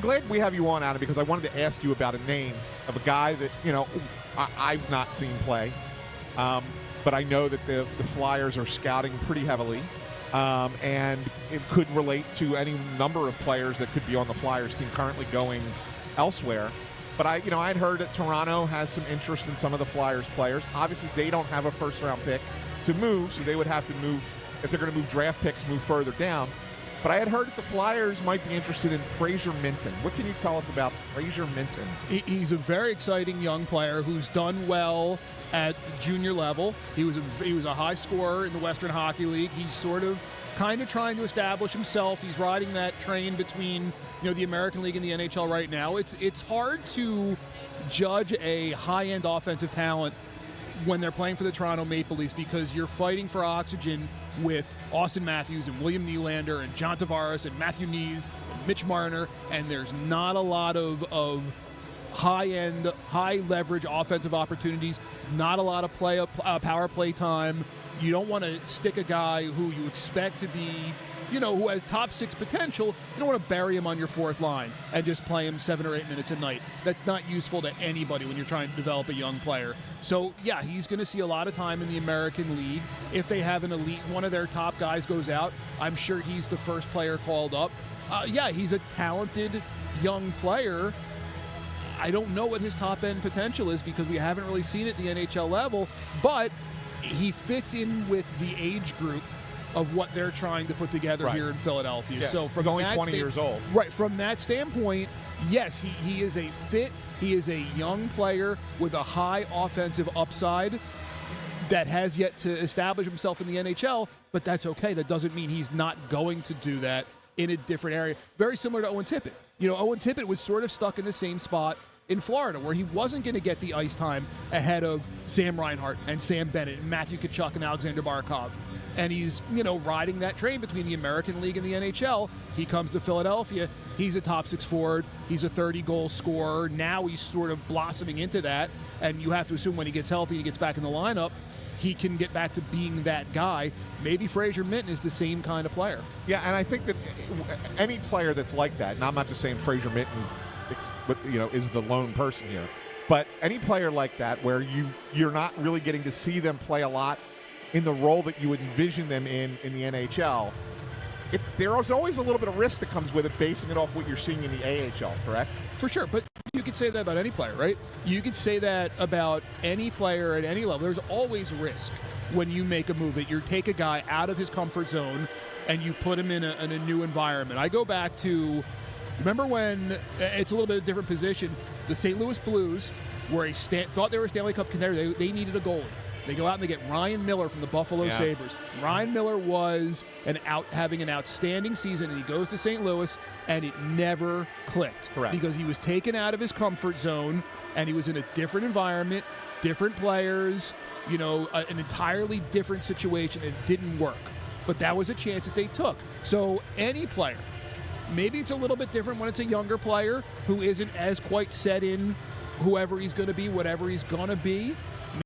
Glad we have you on, Adam, because I wanted to ask you about a name of a guy that, I've not seen play. But I know that the Flyers are scouting pretty heavily. And it could relate to any number of players that could be on the Flyers team currently going elsewhere. But I'd heard that Toronto has some interest in some of the Flyers players. Obviously, they don't have a first-round pick to move, so they would have to move, if they're going to move draft picks, move further down. But I had heard that the Flyers might be interested in Fraser Minten. What can you tell us about Fraser Minten? He's a very exciting young player who's done well at the junior level. He was a high scorer in the Western Hockey League. He's sort of kind of trying to establish himself. He's riding that train between the American League and the NHL right now. It's hard to judge a high-end offensive talent when they're playing for the Toronto Maple Leafs because you're fighting for oxygen with Austin Matthews and William Nylander and John Tavares and Matthew Knees and Mitch Marner, and there's not a lot of high-end, high-leverage offensive opportunities, not a lot of power play time. You don't want to stick a guy who you expect to be, who has top six potential. You don't want to bury him on your fourth line and just play him 7 or 8 minutes a night. That's not useful to anybody when you're trying to develop a young player. So, yeah, he's going to see a lot of time in the American League. If they have an elite, one of their top guys goes out, I'm sure he's the first player called up. He's a talented young player. I don't know what his top-end potential is because we haven't really seen it at the NHL level, but he fits in with the age group of what they're trying to put together here in Philadelphia. Yeah. So from he's only 20 years old. Right. From that standpoint, yes, he is a fit. He is a young player with a high offensive upside that has yet to establish himself in the NHL, but that's okay. That doesn't mean he's not going to do that in a different area. Very similar to Owen Tippett. Owen Tippett was sort of stuck in the same spot in Florida, where he wasn't going to get the ice time ahead of Sam Reinhart and Sam Bennett and Matthew Tkachuk and Alexander Barkov. And he's, riding that train between the American League and the NHL. He comes to Philadelphia. He's a top six forward. He's a 30-goal scorer. Now he's sort of blossoming into that. And you have to assume when he gets healthy and he gets back in the lineup, he can get back to being that guy. Maybe Fraser Minten is the same kind of player. Yeah, and I think that any player that's like that, and I'm not just saying Fraser Minten is the lone person here, but any player like that where you're not really getting to see them play a lot in the role that you would envision them in the NHL, there is always a little bit of risk that comes with it, basing it off what you're seeing in the AHL, correct? For sure, but you could say that about any player, right? You could say that about any player at any level. There's always risk when you make a move, that you take a guy out of his comfort zone and you put him in a new environment. I go back to, remember when, it's a little bit of a different position, the St. Louis Blues, where thought they were a Stanley Cup contender, they needed a goalie. They go out and they get Ryan Miller from the Buffalo Sabres. Ryan Miller was having an outstanding season, and he goes to St. Louis, and it never clicked. Correct. Because he was taken out of his comfort zone, and he was in a different environment, different players, an entirely different situation. It didn't work. But that was a chance that they took. So any player, maybe it's a little bit different when it's a younger player who isn't as quite set in whoever he's going to be, whatever he's going to be.